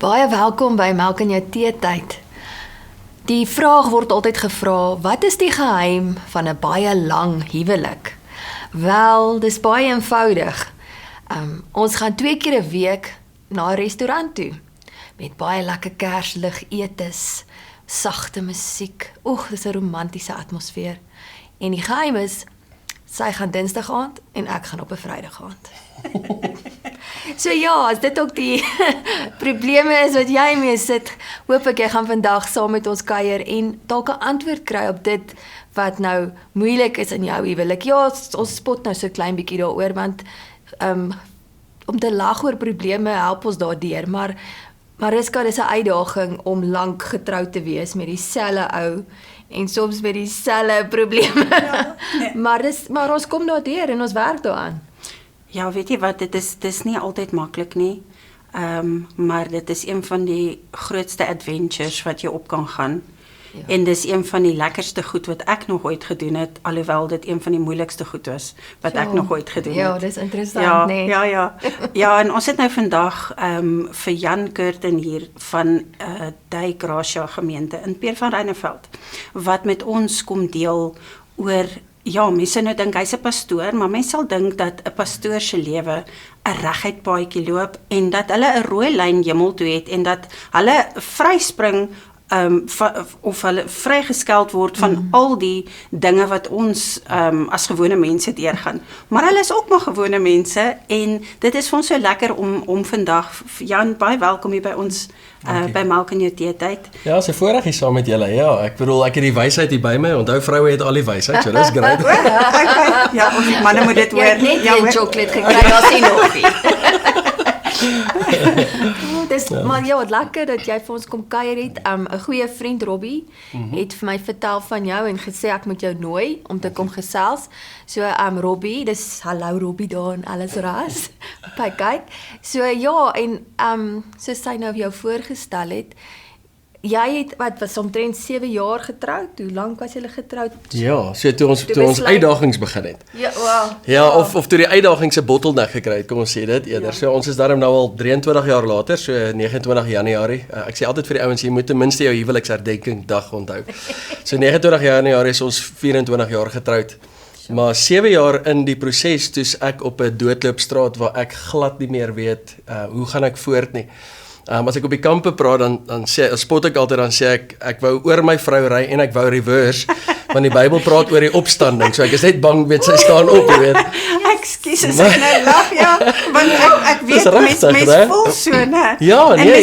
Baie welkom by Melk in jou teetyd. Die vraag word altyd gevra, wat is die geheim van 'n baie lang huwelik? Wel, dis baie eenvoudig. Ons gaan 2 keer 'n week na 'n restaurant toe, met baie lekker kerslig etes, sagte musiek. Dis 'n romantiese atmosfeer. En die geheim is, sy gaan Dinsdag aand en ek gaan op 'n Vrydag aand. So ja, as dit ook die probleme is wat jy mee sit, hoop ek jy gaan vandag saam met ons kuier en dalk 'n antwoord kry op dit wat nou moeilik is in jou huwelik. Ja, ons spot nou so klein bietjie daaroor, want om te lag oor probleme help ons daardeur, maar Mariska, dis 'n uitdaging om lank getroud te wees met dieselfde ou en soms met dieselfde probleme. Ja, nee. maar ons kom daardeur en ons werk daaraan. Ja, weet jy wat, dit is nie altyd maklik nie, maar dit is een van die grootste adventures wat jy op kan gaan. Ja. En dis een van die lekkerste goed wat ek nog ooit gedoen het, alhoewel dit een van die moeilikste goed was wat ek nog ooit gedoen het. Ja, dis interessant, nee. Ja, en ons het nou vandag vir Jan Curtin hier van die Gracia gemeente in Peer van Reineveld, wat met ons kom deel oor. Ja, mense nou dink hy's 'n pastoor, maar mense sal dink dat 'n pastoor se lewe 'n reguit paadjie loop en dat hulle 'n rooi lyn hemel toe het en dat hulle vryspring of hulle vrygeskeld word van al die dinge wat ons as gewone mense deurgaan. Maar hulle is ook maar gewone mense en dit is vir ons so lekker om vandag, Jan, baie welkom hier by ons by Melk in jou teetyd. Ja, is 'n voorreg hier saam met julle. Ja, ek bedoel ek het die wysheid hier by my. Onthou vroue het al die wysheid, so dis great. Ja, ons manne moet dit hoor. Jy het net 'n chocolate gekry, as jy nog nie. Maar ja, wat lekker dat jy vir ons kom kuier het. 'n goeie vriend Robbie het vir my vertel van jou en gesê ek moet jou nooi om te kom gesels. So Robbie, dis hallo Robbie daar en alles ras. Kyk. So ja, en so sy nou jou voorgestel het. Jy het wat was omtrent 7 jaar getroud. Hoe lank was julle getroud? Ja, so toe ons uitdagings begin het. Ja, wow. Ja, of toe die uitdagings 'n bottleneck gekry het, kom ons sê dit eerder. Ja. So ons is daarom nou al 23 jaar later, so 29 Januarie. Ek sê altyd vir die ouens, jy moet ten minste jou huweliksherdenking dag onthou. So 29 Januarie is ons 24 jaar getroud. Maar 7 jaar in die proses, toe's ek op 'n doodloopstraat waar ek glad nie meer weet hoe gaan ek voort nie. As ek op die kampe praat, dan spot ek altyd, dan sê ek wou oor my vrou ry en ek wou reverse, want die Bybel praat oor die opstanding, so ek is net bang, weet sy staan op, jy weet. Ekskuus, as ek nou lag, ja, want ek weet, mens voel so, ne? Ja, nee, en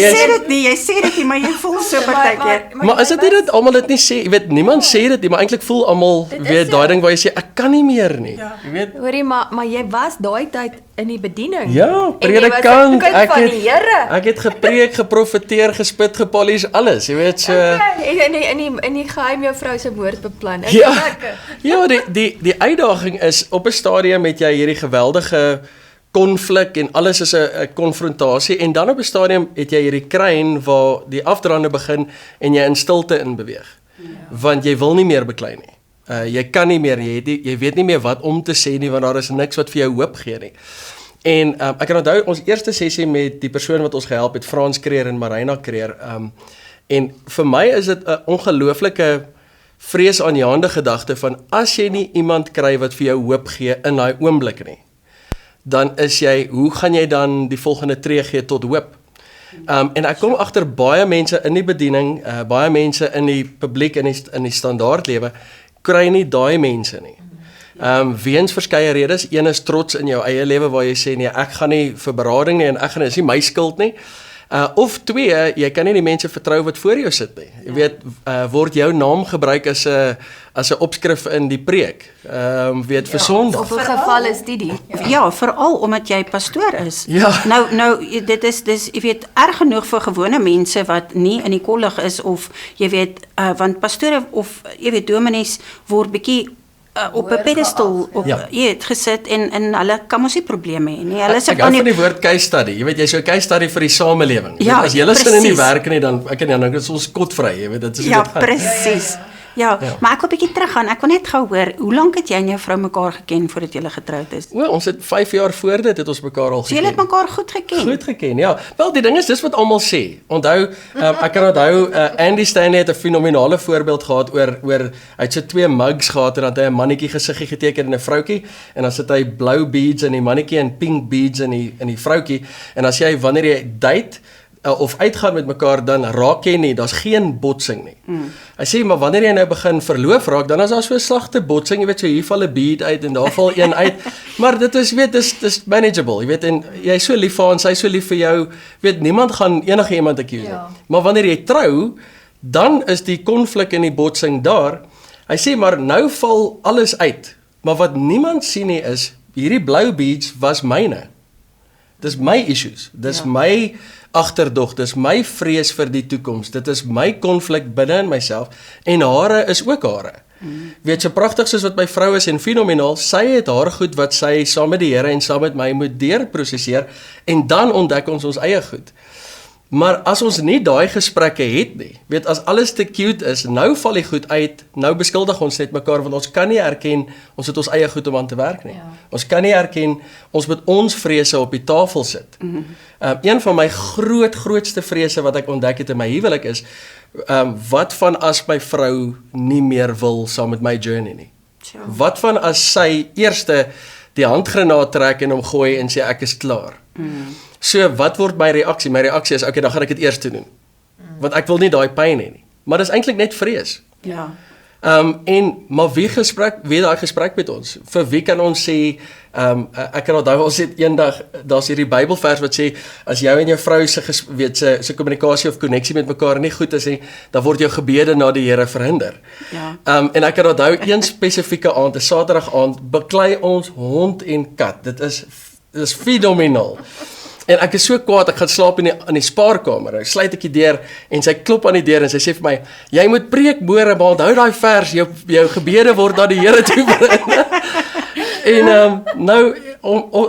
jy sê dit nie, maar jy voel so partykeer. Maar is dit nie dat almal dit nie sê, jy weet, niemand sê dit nie, maar eintlik voel almal, weet, daai ding waar jy sê, ek kan nie meer nie, jy weet. Hoorie, maar jy was daai tyd in die bediening. Ja, predikant, ek het gepreek, geprofeteer, gespit, gepolish, alles, jy weet, so. Okay, en die geheim jou vrou se moord beplan. Ja, die uitdaging is, op 'n stadium het jy hierdie geweldige konflik en alles is 'n konfrontasie en dan op 'n stadium het jy hierdie kruin waar die afdraande begin en jy in stilte in beweeg. Ja. Want jy wil nie meer beklei nie. Jy kan nie meer, jy weet nie meer wat om te sê nie, want daar is niks wat vir jou hoop gee nie. En ek kan onthou ons eerste sessie met die persoon wat ons gehelp het, Frans Kreer en Marina Kreer, en vir my is dit 'n ongelooflike vreesaanjaende gedagte van as jy nie iemand kry wat vir jou hoop gee in daai oomblik nie, dan is hoe gaan jy dan die volgende tree gee tot hoop? En ek kom agter baie mense in die bediening, baie mense in die publiek in die standaard lewe kry nie daai mense nie. Weens verskeie redes, een is trots in jou eie lewe waar jy sê nee, ek gaan nie vir berading nie en is nie my skuld nie. Of 2, jy kan nie die mense vertrou wat voor jou sit nie. Jy weet, word jou naam gebruik as 'n opskrif in die preek. Weet vir Sondag. Of 'n geval is die. Ja, veral omdat jy pastoor is. Ja. Nou dit is jy weet erg genoeg vir gewone mense wat nie in die kollig is of jy weet want pastore of jy weet dominees word bietjie op 'n pedestal gesit en hulle kan mos nie probleme hê nie. Hulle is ek hou van die woord case study. Jy weet jy's so 'n case study vir die samelewing. Ja, as jy sin in die werk nie dan ek en dan is ons kotvry, jy weet dit is ja, presies. Ja, maar ek wil 'n bietjie teruggaan. Ek wil net gou hoor, hoe lank het jy en jou vrou mekaar geken voordat julle getroud is? O, ons het 5 jaar voor dit het ons mekaar al So julle het geken. mekaar goed geken. Goed geken, ja. Wel, die ding is, dis wat almal sê. Onthou, ek kan onthou, Andy Stanley het 'n fenominale voorbeeld gehad oor hy het so 2 mugs gehad en dan het hy 'n mannetjie gesiggie geteken en 'n vroutjie en dan sit hy blou beads in die mannetjie en pink beads in die vroutjie en as jy wanneer jy date of uitgaan met mekaar, dan raak jy nie, daar's geen botsing nie. Hy sê, maar wanneer jy nou begin verloof raak, dan is daar so 'n slagte botsing, jy weet, so hier val 'n bead uit en daar val een uit, maar dit is, weet, dis manageable, jy weet, en jy is so lief vir haar en sy is so lief vir jou, weet, niemand gaan enige iemand accuse nie. Maar wanneer jy trou, dan is die konflik en die botsing daar. Hy sê, maar nou val alles uit, maar wat niemand sien nie is, hierdie blou beads was myne. Dis my issues, dis my agterdog, dis my vrees vir die toekoms, dit is my konflik binne in myself, en hare is ook hare. Weet, so pragtig soos wat my vrou is en fenomenaal, sy het haar goed wat sy saam met die Here en saam met my moet deurproseseer, en dan ontdek ons eie goed. Maar as ons nie daai gesprekke het nie, weet, as alles te cute is, nou val die goed uit, nou beskuldig ons net mekaar, want ons kan nie erken, ons het ons eie goed om aan te werk nie. Ons kan nie erken, ons moet ons vrese op die tafel sit. Een van my grootste vrese wat ek ontdek het in my huwelik is, wat van as my vrou nie meer wil saam met my journey nie? Wat van as sy eerste die handgranaat trek en hom gooi en sê ek is klaar? So, wat word my reaksie? My reaksie is, okay, dan gaan ek dit eers doen. Want ek wil nie daai pyn hê nie. Maar dis eintlik net vrees. Ja. Maar wie daai gesprek met ons? Vir wie kan ons sê, ek kan onthou, ons het eendag, daar's hierdie Bybelvers wat sê, as jou en jou vrou se kommunikasie of koneksie met mekaar nie goed is nie, dan word jou gebede na die Here verhinder. Ja. En ek kan onthou, een spesifieke aand, 'n Saterdag aand, beklei ons hond en kat. Dit is fenomenaal. En ek is so kwaad, ek gaan slaap in die spaarkamer. Ek sluit ek die deur en sy klop aan die deur en sy sê vir my, jy moet preek môre, maar onthou daai vers, jou gebede word na die Here toe bring. En nou,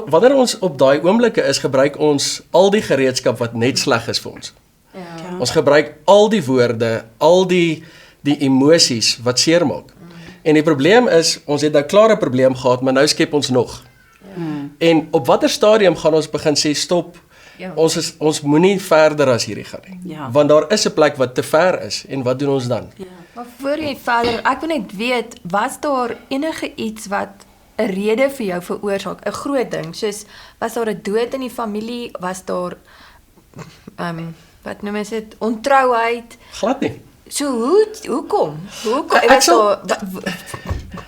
wanneer ons op daai oomblikke is, gebruik ons al die gereedskap wat net sleg is vir ons. Ja. Ons gebruik al die woorde, al die emosies wat seermaak. En die probleem is, ons het nou klaar 'n probleem gehad, maar nou skep ons nog. En op watter stadium gaan ons begin sê stop, ons moenie verder as hierdie gaan nie. Ja. Want daar is 'n plek wat te ver is, en wat doen ons dan? Maar voor jy verder, ek wil net weet, was daar enige iets wat 'n rede vir jou veroorsaak, 'n groot ding, soos was daar 'n dood in die familie, was daar wat noem jy dit, ontrouheid? Glad nie. So hoekom?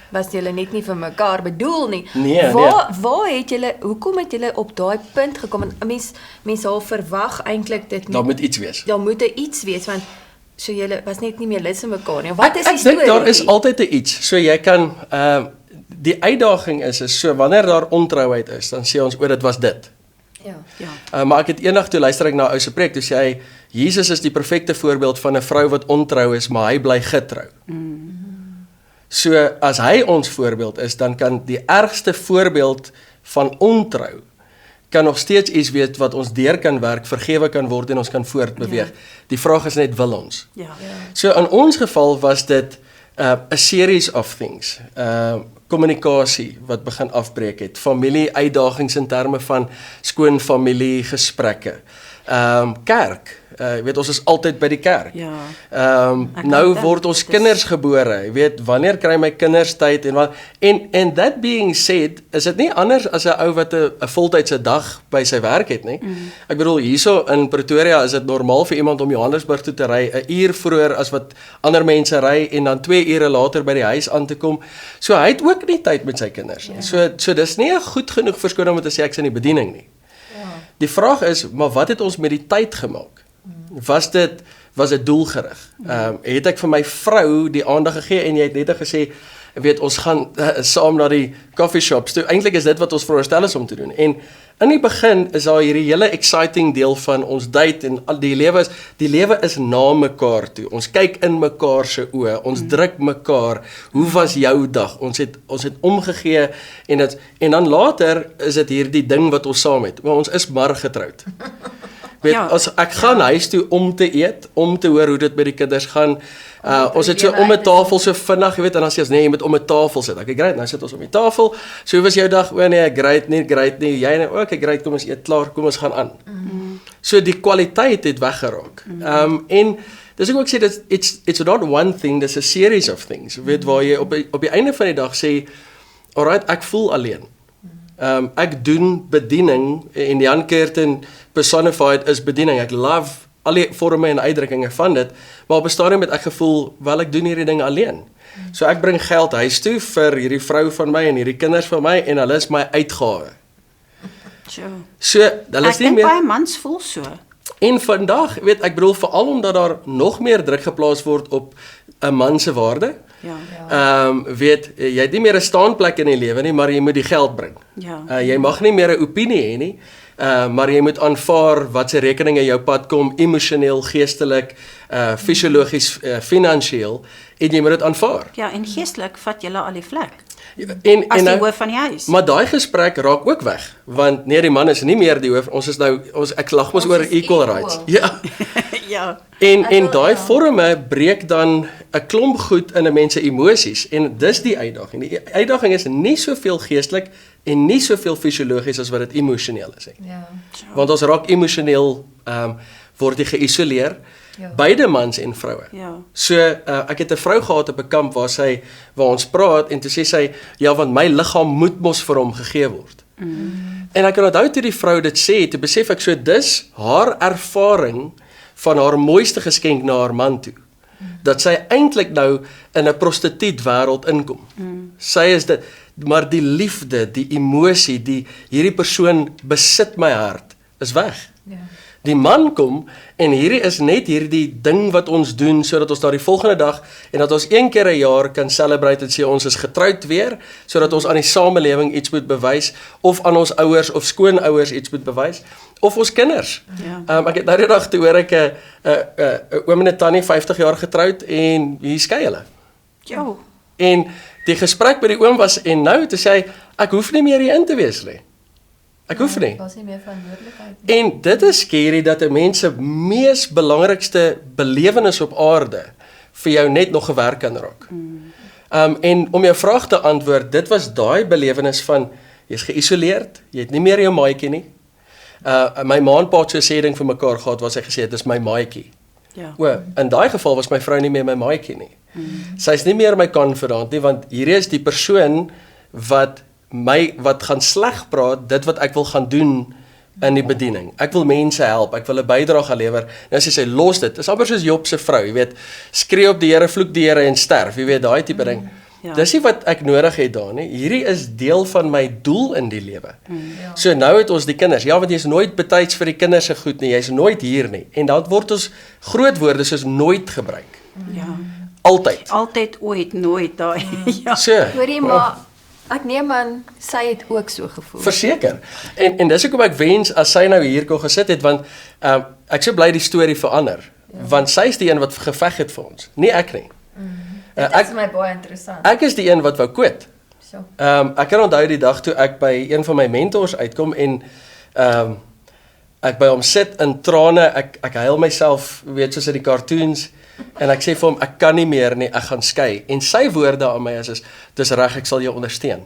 Was julle net nie vir mekaar bedoel nie? Nee, waar het julle, hoekom het julle op daai punt gekom? En mens al verwag eintlik dit nie. Daar moet iets wees. Daar moet iets wees, want so julle was net nie meer lus vir mekaar nie. Wat is die Ek dink storie? daar is altyd 'n iets. So jy kan die uitdaging is so wanneer daar ontrouheid is, dan sê ons dit was dit. Ja. Maar ek het eendag toe luister ek na 'n ou se preek, toe sê hy Jesus is die perfekte voorbeeld van 'n vrou wat ontrou is, maar hy bly getrou. So as hy ons voorbeeld is, dan kan die ergste voorbeeld van ontrou kan nog steeds iets weet wat ons deur kan werk, vergewe kan word en ons kan voortbeweeg. Die vraag is net, wil ons? Ja. So in ons geval was dit 'n series of things. Kommunikasie wat begin afbreek het, familie uitdagings in terme van skoon familie gesprekke. Kerk, jy weet ons is altyd by die kerk. Ja. Nou word ons kinders gebore. Jy weet, wanneer kry my kinders tyd en that being said, is dit nie anders as 'n ou wat 'n voltydse dag by sy werk het nie. Ek bedoel hierso in Pretoria is dit normaal vir iemand om Johannesburg toe te ry 'n uur vroeër as wat ander mense ry en dan 2 ure later by die huis aan te kom. So hy het ook nie tyd met sy kinders nie. So dis nie 'n goed genoeg verskoning om te sê ek's in die bediening nie. Die vraag is, maar wat het ons met die tyd gemaak? Was dit doelgerig? Het ek vir my vrou die aandag gegee en jy het net gesê, weet ons gaan saam na die coffee shops toe. Eintlik is dit wat ons veronderstel is om te doen. En in die begin is daar hierdie hele exciting deel van ons date en al die lewe is na mekaar toe. Ons kyk in mekaar se oë, ons druk mekaar. Hoe was jou dag? Ons het omgegee en dan later is dit hierdie ding wat ons saam het. Maar ons is maar getroud. Weet, Ja. as ek gaan huis toe om te eet, om te hoor hoe dit met die kinders gaan. Ons het so probleme om 'n uit te tafel so vinnig, jy weet, en dan sê ons nee, jy moet om 'n tafel sit. Okay, great, nou sit ons om die tafel. So hoe was jou dag? O nee, great nie. Jy nou, okay, great, kom ons eet klaar, kom ons gaan aan. So die kwaliteit het weggeraak. En dis ek ook sê dat it's not one thing, there's a series of things. Weet waar jy op die einde van die dag sê, alright, ek voel alleen. Ek doen bediening en Jan Curtin personified is bediening. Ek love al die vorme en uitdrukkinge van dit, maar op 'n stadium het ek gevoel, wel ek doen hierdie ding alleen. So ek bring geld huis toe vir hierdie vrou van my en hierdie kinders van my en hulle is my uitgawe. So, hulle is Ek nie dink meer baie mans voel so. en vandag, weet ek bedoel veral omdat daar nog meer druk geplaas word op 'n man se waarde. Ja. Weet jy het nie meer 'n staanplek in die lewe nie, maar jy moet die geld bring. Ja. Jy mag nie meer 'n opinie hê nie, maar jy moet aanvaar wat se rekeninge jou pad kom, emosioneel, geestelik, fisiologies, finansiëel, en jy moet dit aanvaar. Ja, en geestelik vat julle al die vlek. En As die nou, hoof van die huis. maar daai gesprek raak ook weg, want nee, die man is nie meer die hoof. Ons is nou ek lag mos Ons oor is equal equal. rights. Ja. Ja. En daai ja. vorme breek dan 'n klomp goed in 'n mens se emosies en dis die uitdaging. Die uitdaging is nie soveel geestelik en nie soveel fisiologies as wat dit emosioneel is nie. Ja. Want ons raak emosioneel word jy geïsoleer, Ja. beide mans en vroue. Ja. So ek het 'n vrou gehad op 'n kamp waar ons praat en toe sê sy ja, want my liggaam moet mos vir hom gegee word. En ek kan onthou toe die vrou dit sê, toe besef ek so dis haar ervaring van haar mooiste geskenk na haar man toe. Dat sy eintlik nou in 'n prostituut wêreld inkom. Sy is dit, maar die liefde, die emosie, hierdie persoon besit my hart, is weg. Ja. Die man kom en hierdie is net hierdie ding wat ons doen sodat ons daar die volgende dag en dat ons een keer 'n jaar kan celebrate en sê ons is getroud weer, sodat ons aan die samelewing iets moet bewys of aan ons ouers of skoonouers iets moet bewys of ons kinders. Ja. Ek het nou die dag toe hoor ek 'n oom en 'n tannie 50 jaar getroud en hier skei hulle. Jo. En die gesprek by die oom was en nou toe sê hy ek hoef nie meer hier in te wees nie. Ek hoef nie. Was nie meer verantwoordelikheid nie. En dit is scary dat 'n mens se mees belangrikste belewenis op aarde vir jou net nog gewerk kan raak. En om jou vraag te antwoord, dit was daai belewenis van jy's geïsoleerd, jy het nie meer jou maatjie nie. My ma en pa het so 'n sê ding vir mekaar gehad waar sy gesê het dis my maatjie. Ja. O, in daai geval was my vrou nie meer my maatjie nie. Sy's nie meer my confidant nie want hierdie is die persoon wat gaan sleg praat dit wat ek wil gaan doen in die bediening. Ek wil mense help, ek wil 'n bydrae gaan lewer. Nou as jy sê los dit, is amper soos Job se vrou, jy weet, skree op die Here, vloek die Here en sterf, jy weet daai tipe ding. Ja. Dis nie wat ek nodig het daar nie. Hierdie is deel van my doel in die lewe. Ja. So nou het ons die kinders. Ja, want jy's nooit betyds vir die kinders se goed nie. Jy's nooit hier nie. En dan word ons groot woorde soos nooit gebruik. Ja. Altyd. Altyd, ooit, nooit daai. Ja. So. Hoorie maar ek neem aan sy het ook so gevoel. Verseker. En dis hoekom ek wens as sy nou hier kon gesit het want ek so bly die storie verander. Want sy is die een wat geveg het vir ons, nie ek nie. Dit is my baie interessant. Ek is die een wat wou quit. So. Ek kan onthou die dag toe ek by een van my mentors uitkom en ek by hom sit in trane, ek huil myself, weet soos in die cartoons en ek sê vir hom ek kan nie meer nie, ek gaan skei. En sy woorde aan my is dis reg, ek sal jou ondersteun.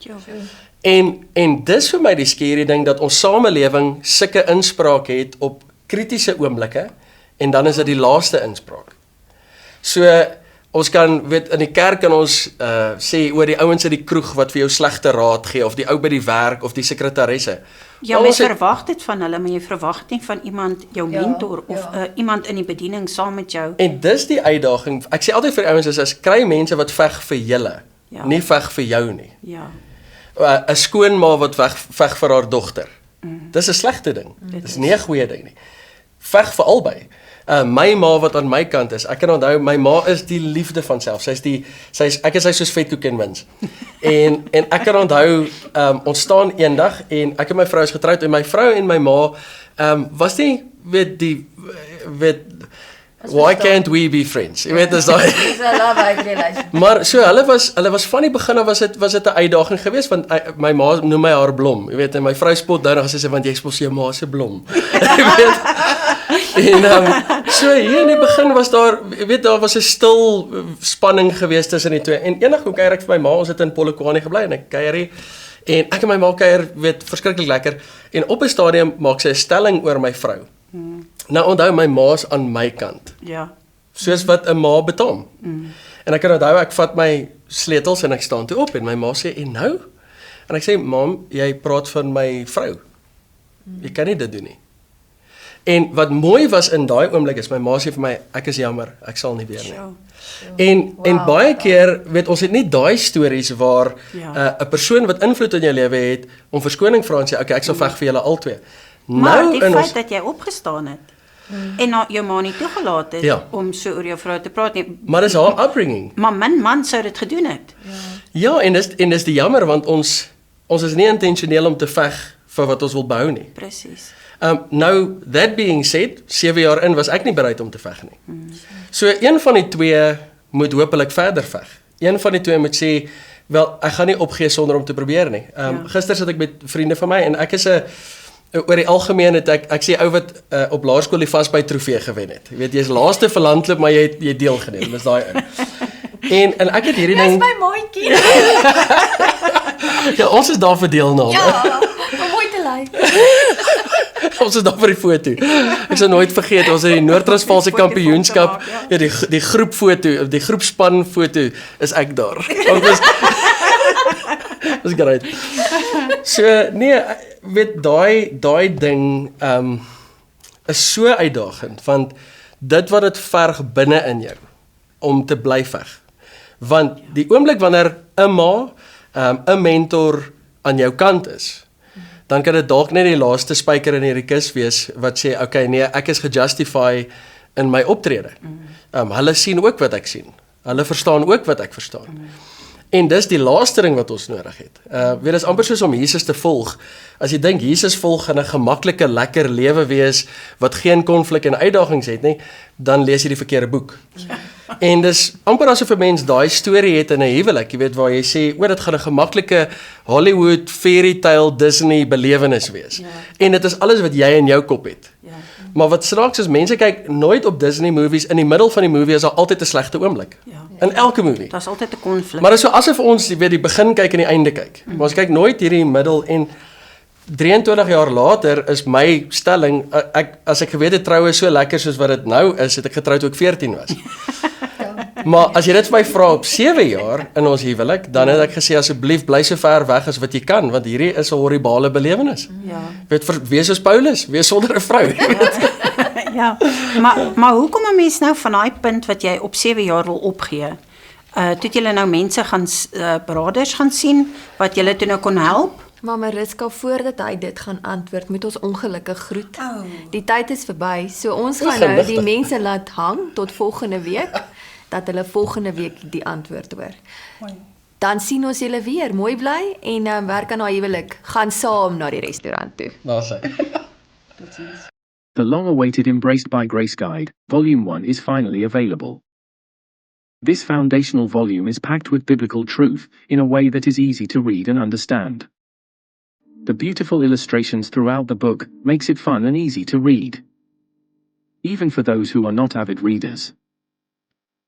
Jo. En dis vir my die scary ding dat ons samelewing sulke inspraak het op kritiese oomblikke en dan is dit die laaste inspraak. So ons kan weet in die kerk kan ons sê oor die ouens in die kroeg wat vir jou slegte raad gee of die ou by die werk of die sekretaresse. Ja, Maar mens ons het- verwag dit van hulle, maar jy verwag dit nie van iemand, jou Ja, mentor of ja. iemand in die bediening saam met jou. En dis die uitdaging. Ek sê altyd vir ouens is kry mense wat veg vir julle, Ja. nie veg vir jou nie. Ja. 'n Skoonma wat veg vir haar dogter. Dis 'n slegte ding. Dis nie 'n goeie ding nie. Veg vir albei. My ma wat aan my kant is. Ek kan onthou my ma is die liefde van self. Ek is soos vetkoek en wins. en ek kan onthou ons staan eendag en ek en my vrou is getroud en my vrou en my ma was nie weet Why can't we be friends? Jy weet, is daai Dis 'n love-hate relationship. Maar so hulle was van die begin af was dit 'n uitdaging geweest want my ma noem my haar blom. Jy weet, en my vrou spot nou nog as sy sê want jy spot jou ma se blom. Jy weet. En so hier in die begin was daar, jy weet, daar was 'n stil spanning geweest tussen die twee. En eendag hoe kuier ek vir my ma, ons het in Polokwane gebly en ek kuier hier en ek en my ma kuier, weet, verskriklik lekker. En op 'n stadium maak sy 'n stelling oor my vrou. Nou onthou my ma's aan my kant. Ja. Soos wat 'n ma betaam. En ek kan onthou ek vat my sleutels en ek staan toe op en my ma sê en nou? En ek sê mam, jy praat van my vrou. Jy kan nie dit doen nie. En wat mooi was in daai oomblik is my ma sê vir my ek is jammer, ek sal nie weer nie. En baie keer weet ons het nie daai stories waar 'n persoon wat invloed in jou lewe het om verskoning vra en sê okay, ek sal veg vir julle albei. Maar Nou die in feit ons dat jy opgestaan het en jou ma nie toegelaat het om so oor jou vrou te praat nie. maar dis haar upbringing. Maar min man sou dit gedoen het. Ja, en dis die jammer want ons is nie intentioneel om te veg vir wat ons wil behou nie. Presies. Nou that being said, 7 jaar in was ek nie bereid om te veg nie. So een van die twee moet hopelik verder veg. Een van die twee moet sê, wel, ek gaan nie opgee sonder om te probeer nie. Gister sit ek met vriende van my en ek is oor die algemeen het ek sê ou wat op laerskool die vasbyt trofee gewen het. Jy weet jy's laaste vir landloop maar jy deelgeneem. Dis daai ou. En ek het hierdie ding Dis my maatjie. Ja, ons is daar vir deelname. Ja, om mooi te lyk. Ons is daar vir die foto. Ek sal nooit vergeet, ons het die Noord-Transvaalse kampioenskap, ja die groepfoto, die groepspan foto is ek daar. Dis great. So nee, weet daai ding is so uitdagend want dit wat dit verg binne in jou om te bly veg. Want die oomblik wanneer 'n ma, 'n mentor aan jou kant is, dan kan dit dalk net die laaste spyker in hierdie kus wees wat sê okay nee, ek is gejustify in my optrede. Hulle sien ook wat ek sien. Hulle verstaan ook wat ek verstaan. En dis die laaste ding wat ons nodig het. Weet dis amper soos om Jesus te volg. As jy dink Jesus volg gaan 'n gemaklike, lekker lewe wees wat geen konflik en uitdagings het nie, dan lees jy die verkeerde boek. En dis amper asof 'n mens daai storie het in 'n huwelik, jy weet waar jy sê, o, dit gaan 'n gemaklike Hollywood fairy tale Disney belewenis wees. En dit is alles wat jy in jou kop het. Maar wat snaaks is, mense kyk nooit op Disney movies, in die middel van die movie is daar altyd 'n slegte oomblik. In elke movie. Daar's altyd 'n konflik. Maar dit is so asof ons weet die begin kyk en die einde kyk. Maar ons kyk nooit hierdie middel en 23 jaar later is my stelling, as ek geweet het troue is so lekker soos wat dit nou is, het ek getrou toe ek 14 was. Maar as jy dit vir my vra op 7 jaar in ons huwelik, dan het ek gesê asseblief bly so ver weg as wat jy kan, want hierdie is 'n horribale belewenis. Weet wees soos Paulus, wees sonder 'n vrou. Ja, maar hoe kom 'n mens nou van daai punt wat jy op 7 jaar wil opgee? Toe het julle nou mense gaan beraders gaan sien wat julle toe nou kon help? Maar Mariska, voordat hy dit gaan antwoord, moet ons ongelukkig groet. Die tyd is verby, so ons gaan nou die mense laat hang tot volgende week, dat hulle volgende week die antwoord hoor. Dan sien ons julle weer, mooi bly en werk aan haar huwelik. Gaan saam na die restaurant toe. Daar's hy. The long-awaited Embraced by Grace Guide, Volume 1 is finally available. This foundational volume is packed with biblical truth in a way that is easy to read and understand. The beautiful illustrations throughout the book makes it fun and easy to read, even for those who are not avid readers.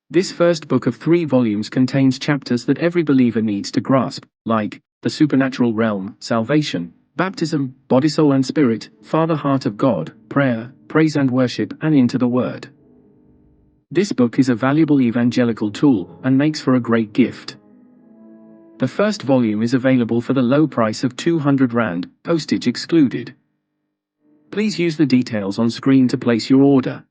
This first book of 3 volumes contains chapters that every believer needs to grasp, like the supernatural realm, salvation, baptism, body, soul and spirit, Father, heart of God, prayer, praise and worship, and into the Word. This book is a valuable evangelical tool and makes for a great gift. The first volume is available for the low price of 200 Rand, postage excluded. Please use the details on screen to place your order.